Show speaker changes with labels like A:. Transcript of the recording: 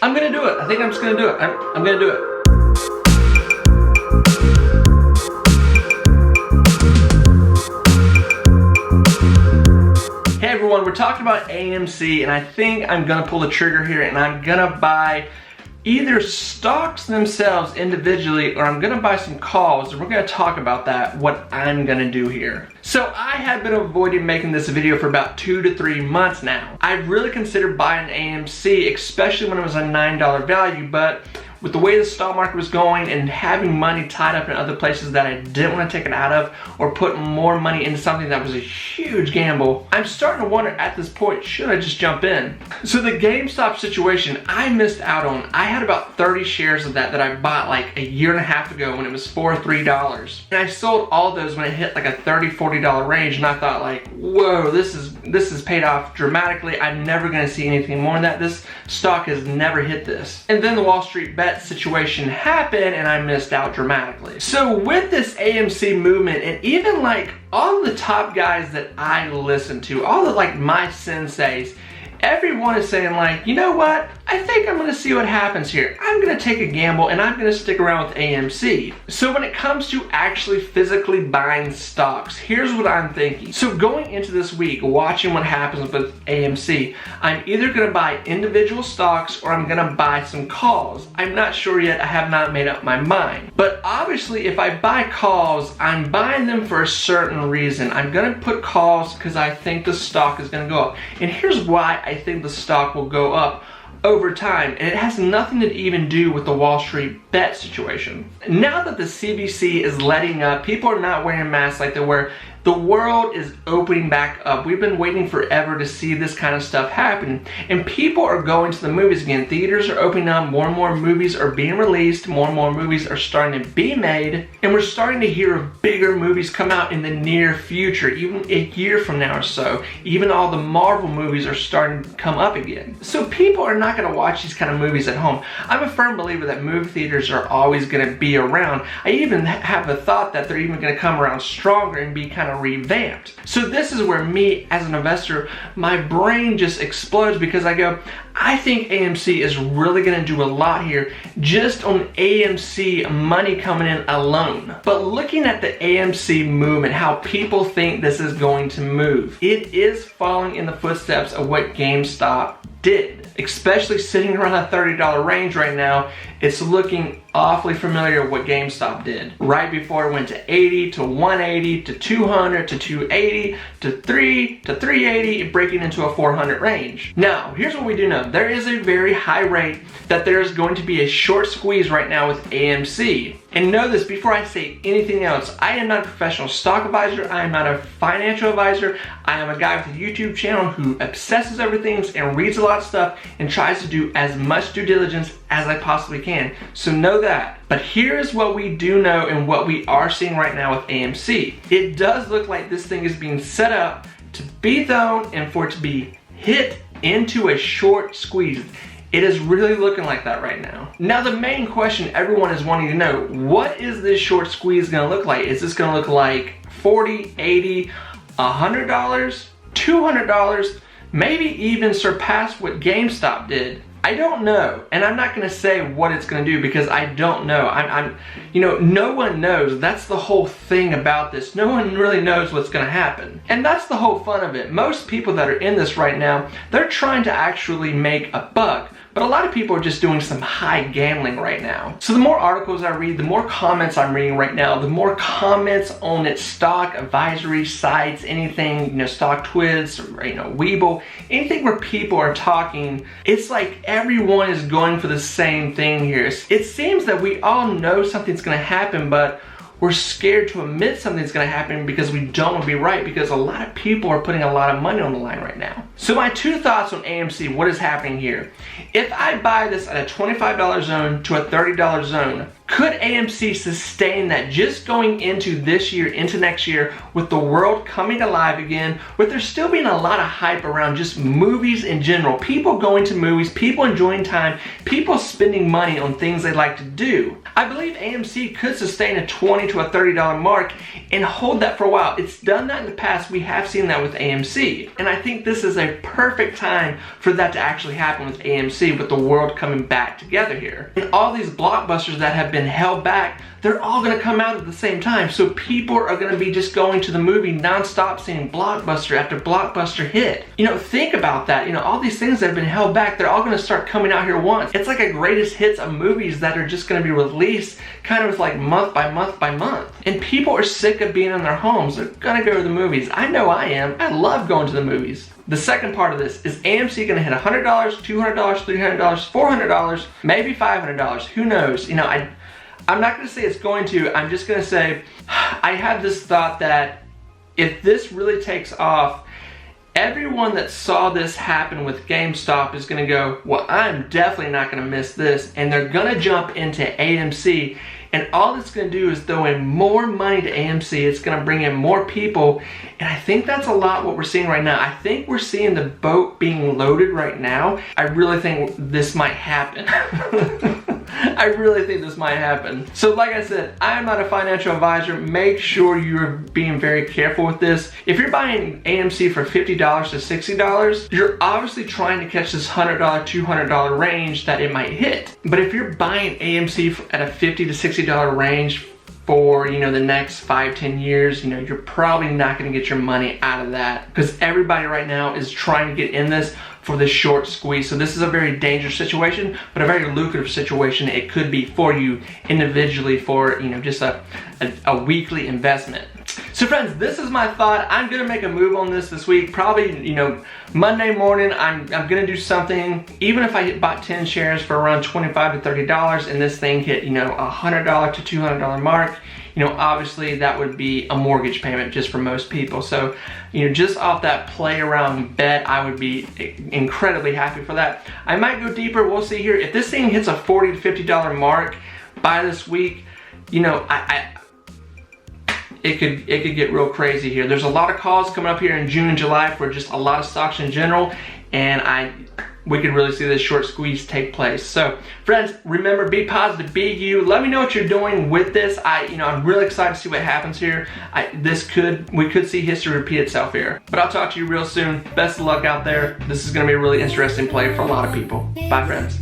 A: I'm gonna do it. I think I'm just gonna do it. I'm gonna do it. Hey everyone, we're talking about AMC, and I think I'm gonna pull the trigger here and I'm gonna buy either stocks themselves individually, or I'm gonna buy some calls, and we're gonna talk about that, what I'm gonna do here. So I have been avoiding making this video for about 2 to 3 months now. I really considered buying AMC, especially when it was a $9 value, but with the way the stock market was going and having money tied up in other places that I didn't want to take it out of, or put more money into something that was a huge gamble, I'm starting to wonder at this point, should I just jump in? So the GameStop situation, I missed out on. I had about 30 shares of that I bought like a year and a half ago when it was $4 or $3. And I sold all those when it hit like a $30, $40 range, and I thought like, whoa, this is paid off dramatically. I'm never gonna see anything more than that. This stock has never hit this. And then the Wall Street bet situation happened and I missed out dramatically. So with this AMC movement, and even like all the top guys that I listen to, all the like my senseis, everyone is saying like, you know what? I think I'm gonna see what happens here. I'm gonna take a gamble and I'm gonna stick around with AMC. So when it comes to actually physically buying stocks, here's what I'm thinking. So going into this week, watching what happens with AMC, I'm either gonna buy individual stocks or I'm gonna buy some calls. I'm not sure yet, I have not made up my mind. But obviously if I buy calls, I'm buying them for a certain reason. I'm gonna put calls because I think the stock is gonna go up. And here's why I think the stock will go up over time, and it has nothing to even do with the Wall Street bet situation. Now that the CBC is letting up, people are not wearing masks like they were. The world is opening back up. We've been waiting forever to see this kind of stuff happen, and people are going to the movies again. Theaters are opening up, more and more movies are being released, more and more movies are starting to be made, and we're starting to hear of bigger movies come out in the near future, even a year from now or so. Even all the Marvel movies are starting to come up again. So people are not gonna watch these kind of movies at home. I'm a firm believer that movie theaters are always gonna be around. I even have a thought that they're even gonna come around stronger and be kind of revamped. So this is where me as an investor, my brain just explodes, because I go, I think AMC is really gonna do a lot here just on AMC money coming in alone. But looking at the AMC movement, how people think this is going to move, it is following in the footsteps of what GameStop did. Especially sitting around a $30 range right now, it's looking awfully familiar with what GameStop did. Right before it went to 80 to 180 to 200 to 280 to 3 to 380, breaking into a 400 range. Now, here's what we do know. There is a very high rate that there is going to be a short squeeze right now with AMC. And know this before I say anything else, I am not a professional stock advisor, I am not a financial advisor, I am a guy with a YouTube channel who obsesses over things and reads a lot of stuff and tries to do as much due diligence as I possibly can. So know that. But here's what we do know and what we are seeing right now with AMC. It does look like this thing is being set up to be thrown and for it to be hit into a short squeeze. It is really looking like that right now. Now the main question everyone is wanting to know, what is this short squeeze gonna look like? Is this gonna look like $40, $80, $100, $200, maybe even surpass what GameStop did? I don't know, and I'm not gonna say what it's gonna do because I don't know. You know, no one knows. That's the whole thing about this. No one really knows what's gonna happen. And that's the whole fun of it. Most people that are in this right now, they're trying to actually make a buck. But a lot of people are just doing some high gambling right now. So the more articles I read, the more comments I'm reading right now, the more comments on its stock advisory sites, anything, you know, Stock Twiz, or, you know, Webull, anything where people are talking, it's like everyone is going for the same thing here. It seems that we all know something's gonna happen, but we're scared to admit something's gonna happen because we don't want to be right, because a lot of people are putting a lot of money on the line right now. So my two thoughts on AMC, what is happening here? If I buy this at a $25 zone to a $30 zone, Could AMC sustain that just going into this year, into next year, with the world coming alive again, with there still being a lot of hype around just movies in general, people going to movies, people enjoying time, people spending money on things they like to do? I believe AMC could sustain a $20 to a $30 mark and hold that for a while. It's done that in the past. We have seen that with AMC. And I think this is a perfect time for that to actually happen with AMC, with the world coming back together here. And all these blockbusters that have been held back, they're all gonna come out at the same time. So people are gonna be just going to the movie nonstop, seeing blockbuster after blockbuster hit. You know, think about that. You know, all these things that have been held back, they're all gonna start coming out here once. It's like a greatest hits of movies that are just gonna be released kind of like month by month by month. And people are sick of being in their homes. They're gonna go to the movies. I know I am. I love going to the movies. The second part of this is AMC gonna hit $100, $200, $300, $400, maybe $500. Who knows? You know, I'm not gonna say it's going to. I'm just gonna say I have this thought that if this really takes off, everyone that saw this happen with GameStop is gonna go, well, I'm definitely not gonna miss this, and they're gonna jump into AMC, and all it's gonna do is throw in more money to AMC. It's gonna bring in more people, and I think that's a lot what we're seeing right now. I think we're seeing the boat being loaded right now. I really think this might happen. I really think this might happen. So like I said, I'm not a financial advisor. Make sure you're being very careful with this. If you're buying AMC for $50 to $60, you're obviously trying to catch this $100, $200 range that it might hit. But if you're buying AMC at a $50 to $60 range for, you know, the next 5-10 years, you know, you're probably not gonna get your money out of that, because everybody right now is trying to get in this for this short squeeze. So this is a very dangerous situation, but a very lucrative situation it could be for you individually for, you know, just a weekly investment. So friends, this is my thought. I'm gonna make a move on this week. Probably, you know, Monday morning, I'm gonna do something. Even if I bought 10 shares for around $25 to $30 and this thing hit, you know, $100 to $200 mark, you know, obviously that would be a mortgage payment just for most people. So, you know, just off that play around bet, I would be incredibly happy for that. I might go deeper, we'll see here. If this thing hits a $40 to $50 mark by this week, you know, it could get real crazy here. There's a lot of calls coming up here in June and July for just a lot of stocks in general, and we could really see this short squeeze take place. So friends, remember, be positive, be you. Let me know what you're doing with this. I'm really excited to see what happens here. We could see history repeat itself here. But I'll talk to you real soon. Best of luck out there. This is gonna be a really interesting play for a lot of people. Bye friends.